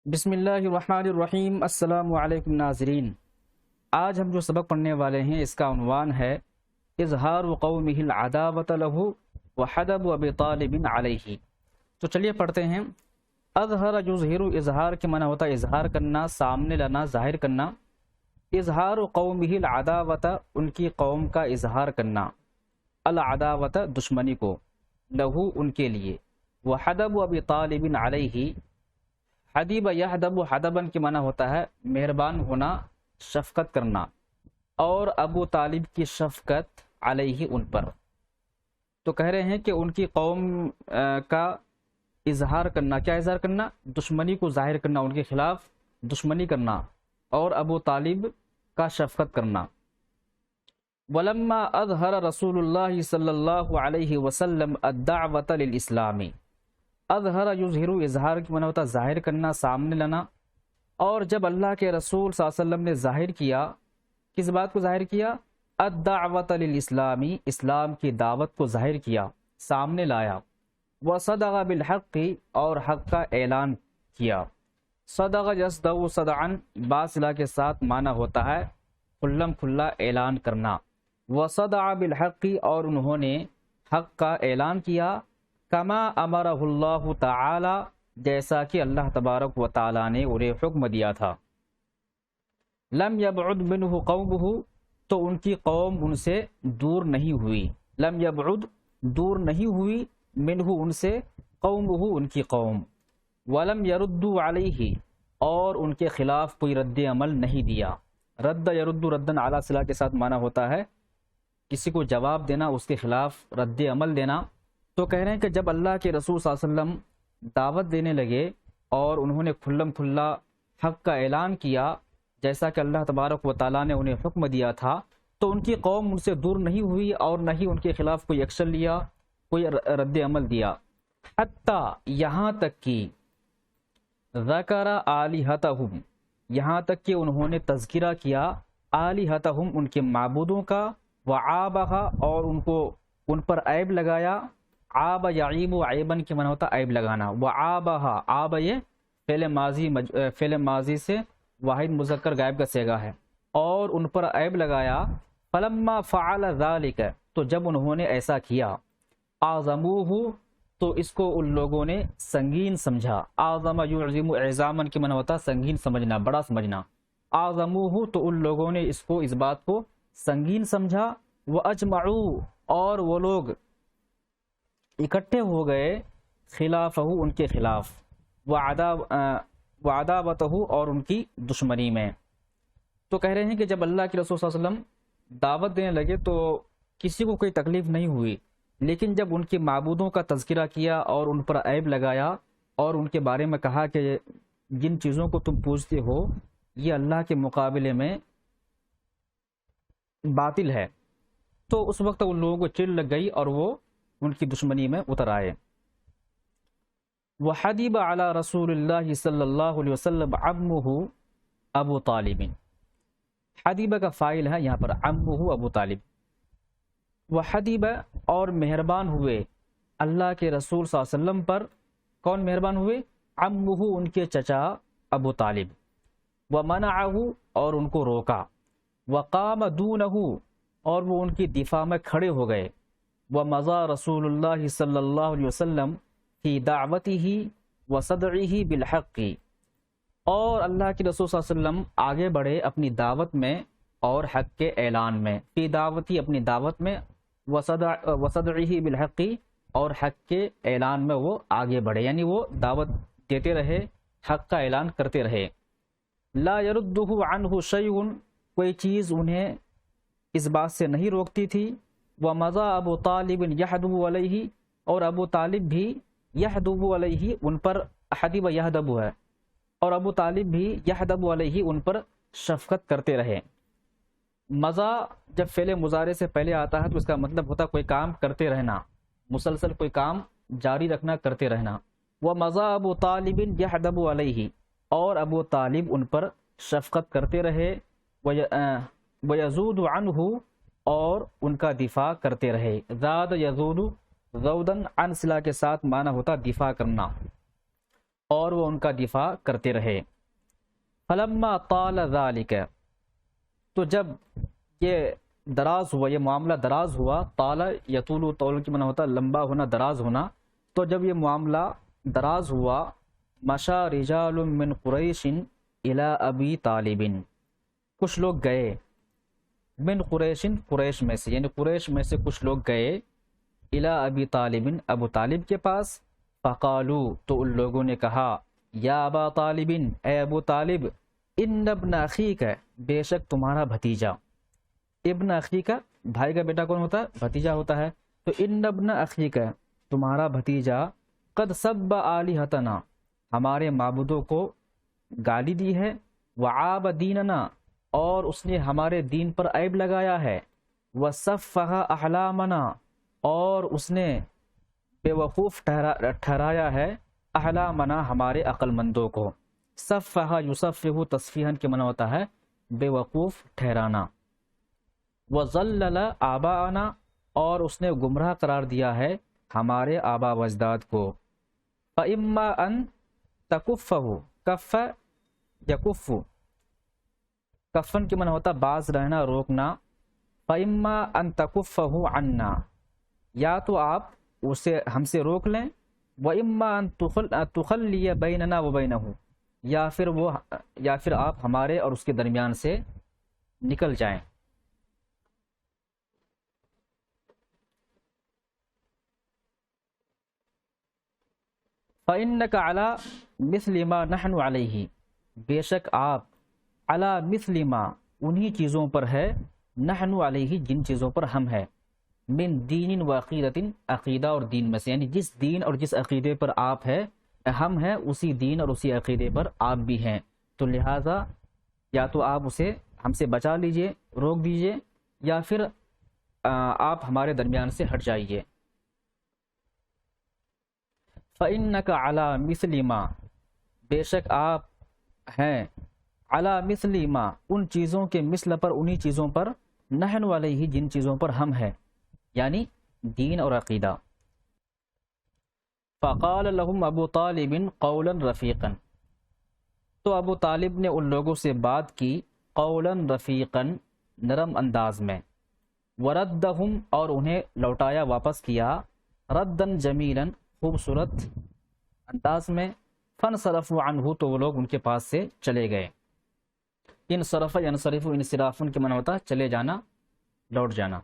بسم اللہ الرحمن الرحیم۔ السلام علیکم ناظرین، آج ہم جو سبق پڑھنے والے ہیں اس کا عنوان ہے اظہار قومہ العداوۃ لہ وحدب ابی طالب علیہ۔ تو چلیے پڑھتے ہیں۔ اظہر یظہر، اظہار کے معنی ہوتا ہے اظہار کرنا، سامنے لانا، ظاہر کرنا۔ اظہار قومہ العداوۃ، ان کی قوم کا اظہار کرنا، العداوۃ دشمنی کو، لہو ان کے لیے، وحدب ابی طالب علیہ، حدیب یحدب، حدبن کے معنی ہوتا ہے مہربان ہونا، شفقت کرنا، اور ابو طالب کی شفقت علیہ ان پر۔ تو کہہ رہے ہیں کہ ان کی قوم کا اظہار کرنا، کیا اظہار کرنا؟ دشمنی کو ظاہر کرنا، ان کے خلاف دشمنی کرنا، اور ابو طالب کا شفقت کرنا۔ ولما اظہر رسول اللہ صلی اللہ علیہ وسلم الدعوۃ للاسلام، اظہر یظہر، اظہار کی معنی ہوتا ہے ظاہر کرنا، سامنے لانا۔ اور جب اللہ کے رسول صلی اللہ علیہ وسلم نے ظاہر کیا، کس بات کو ظاہر کیا؟ الدعوۃ للاسلامی، اسلام کی دعوت کو ظاہر کیا، سامنے لایا۔ وصدق بالحق، اور حق کا اعلان کیا۔ صدق یصدق صدعا، باصلہ کے ساتھ معنی ہوتا ہے کھلم کھلا اعلان کرنا۔ وصدع بالحق، اور انہوں نے حق کا اعلان کیا، کما امرہ اللہ تعالی، جیسا کہ اللہ تبارک و تعالی نے انہیں حکم دیا تھا۔ لم یبعد منہ قومہ، تو ان کی قوم ان سے دور نہیں ہوئی۔ لم یبعد، دور نہیں ہوئی، منہ ان سے، قومہ ان کی قوم۔ ولم یردوا علیہ، اور ان کے خلاف کوئی رد عمل نہیں دیا۔ رد یرد ردن اعلیٰ صلہ کے ساتھ معنی ہوتا ہے کسی کو جواب دینا، اس کے خلاف رد عمل دینا۔ تو کہہ رہے ہیں کہ جب اللہ کے رسول صلی اللہ علیہ وسلم دعوت دینے لگے اور انہوں نے کھلم کھلا حق کا اعلان کیا، جیسا کہ اللہ تبارک و تعالیٰ نے انہیں حکم دیا تھا، تو ان کی قوم ان سے دور نہیں ہوئی اور نہ ہی ان کے خلاف کوئی ایکشن لیا، کوئی رد عمل دیا۔ حتیٰ، یہاں تک کہ ذکر آلہتہم، یہاں تک کہ انہوں نے تذکرہ کیا آلہتہم، ان کے معبودوں کا، وعابہا، اور ان پر عیب لگایا۔ عاب یعیب، عیبن کے معنی ہوتا عیب لگانا۔ وعابہا، عاب یہ فعل ماضی سے واحد مذکر غائب کا صیغہ ہے، اور ان پر عیب لگایا۔ فلما فعل ذلک، تو جب انہوں نے ایسا کیا، اعظموہ، تو اس کو ان لوگوں نے سنگین سمجھا۔ اعظم یعظم، اعظامن کے معنی ہوتا سنگین سمجھنا، بڑا سمجھنا۔ اعظموہ، تو ان لوگوں نے اس بات کو سنگین سمجھا۔ واجمعوا، اور وہ لوگ اکٹھے ہو گئے، خلافہ، ان کے خلاف، وعداوتہ، اور ان کی دشمنی میں۔ تو کہہ رہے ہیں کہ جب اللہ کے رسول صلی اللہ علیہ وسلم دعوت دینے لگے تو کسی کو کوئی تکلیف نہیں ہوئی، لیکن جب ان کے معبودوں کا تذکرہ کیا اور ان پر عیب لگایا اور ان کے بارے میں کہا کہ جن چیزوں کو تم پوجتے ہو یہ اللہ کے مقابلے میں باطل ہے، تو اس وقت ان لوگوں کو چڑ لگ گئی اور وہ ان کی دشمنی میں اتر آئے۔ وحدب علی رسول اللہ صلی اللہ علیہ وسلم عمہ ابو طالب، حدیبہ کا فاعل ہے یہاں پر، عمہ ابو طالب۔ وحدب، اور مہربان ہوئے اللہ کے رسول صلی اللہ علیہ وسلم پر، کون مہربان ہوئے؟ عمہ، ان کے چچا ابو طالب۔ ومنعہ، اور ان کو روکا۔ وقام دونہ، اور وہ ان کی دفاع میں کھڑے ہو گئے۔ ومضى رسول اللہ صلی اللہ علیہ وسلم فی دعوتہ وصدعہ بالحق، اور اللہ کے رسول صلی اللہ علیہ وسلم آگے بڑھے اپنی دعوت میں اور حق کے اعلان میں۔ فی دعوتی، اپنی دعوت میں، وصدعہ بالحق، اور حق کے اعلان میں وہ آگے بڑھے، یعنی وہ دعوت دیتے رہے، حق کا اعلان کرتے رہے۔ لا یردہ عنہ شیء، کوئی چیز انہیں اس بات سے نہیں روکتی تھی۔ ومضى ابو طالب یحدب علیہ، اور ابو طالب بھی یحدب علیہ، ان پر، حدب یحدب ہے، اور ابو طالب بھی یحدب علیہ، ان پر شفقت کرتے رہے۔ مضى جب فعل مضارع سے پہلے آتا ہے تو اس کا مطلب ہوتا کوئی کام کرتے رہنا، مسلسل کوئی کام جاری رکھنا، کرتے رہنا۔ ومضى ابو طالب یحدب علیہ، اور ابو طالب ان پر شفقت کرتے رہے۔ ویزود عنہ، اور ان کا دفاع کرتے رہے۔ زاد یزود، زودن عن صلہ کے ساتھ معنی ہوتا دفاع کرنا۔ اور اور وہ ان کا دفاع کرتے رہے۔ فلما طال ذلك، تو جب یہ دراز ہوا، یہ معاملہ دراز ہوا، طال یطول، طول کی معنی ہوتا ہے لمبا ہونا، دراز ہونا، تو جب یہ معاملہ دراز ہوا، مشى رجال من قریش الی ابی طالب، کچھ لوگ گئے، من قریش، قریش میں سے، یعنی قریش میں سے کچھ لوگ گئے، الی ابی طالب، ابو طالب کے پاس، فقالوا، تو ان لوگوں نے کہا، یا ابا طالب، اے ابو طالب، ان ابن اخیک، بے شک تمہارا بھتیجا، ابن اخیک، بھائی کا بیٹا کون ہوتا ہے؟ بھتیجا ہوتا ہے، تو ان ابن اخیک، تمہارا بھتیجا، قد سب آلہتنا، ہمارے معبودوں کو گالی دی ہے، وعاب دیننا، اور اس نے ہمارے دین پر عیب لگایا ہے، وصفہ احلامنا، اور اس نے بے وقوف ٹھہرایا ہے، احلامنا، ہمارے عقل مندوں کو، صفہ یصفہ تصفیحاً کے معنی ہوتا ہے بے وقوف ٹھہرانا، وضلل آباءنا، اور اس نے گمراہ قرار دیا ہے ہمارے آبا و اجداد کو، فَإِمَّا أَن تَكُفَّهُ، کف یکف، کفن کے معنی ہوتا باز رہنا، روکنا، فَإِمَّا أَن تَكُفَّهُ عَنَّا، یا تو آپ اسے ہم سے روک لیں، وَإِمَّا أَن تُخَلِّيَ بَيْنَنَا وَبَيْنَهُ، یا پھر آپ ہمارے اور اس کے درمیان سے نکل جائیں۔ فَإِنَّكَ عَلَى مِثْلِ مَا نَحْنُ عَلَيْهِ، بے شک آپ عَلَى مِثْلِ مَا، انہی چیزوں پر ہے، نحن علیہ، جن چیزوں پر ہم ہے، من دین و عقیدت، عقیدہ اور دین میں سے، یعنی جس دین اور جس عقیدے پر آپ ہے، ہم ہیں اسی دین اور اسی عقیدے پر آپ بھی ہیں، تو لہٰذا یا تو آپ اسے ہم سے بچا لیجئے، روک دیجئے، یا پھر آپ ہمارے درمیان سے ہٹ جائیے۔ فَإِنَّكَ عَلَى مِثْلِ مَا، بے شک آپ ہیں، عَلَى مِثْلِ مَا، ان چیزوں کے مثل پر، انہی چیزوں پر، نحن علیہ، جن چیزوں پر ہم ہیں، یعنی دین اور عقیدہ۔ فَقَالَ لَهُمْ ابو طالب قَوْلًا رَفِيقًا، تو ابو طالب نے ان لوگوں سے بات کی، قولاً رفیقاً، نرم انداز میں، وردہم، اور انہیں لوٹایا، واپس کیا، رداً جمیلاً، خوبصورت انداز میں، فانصرفوا عنہ، تو وہ لوگ ان کے پاس سے چلے گئے۔ انصرف ینصرف، انصراف کے معنی ہوتا ہے چلے جانا، لوٹ جانا۔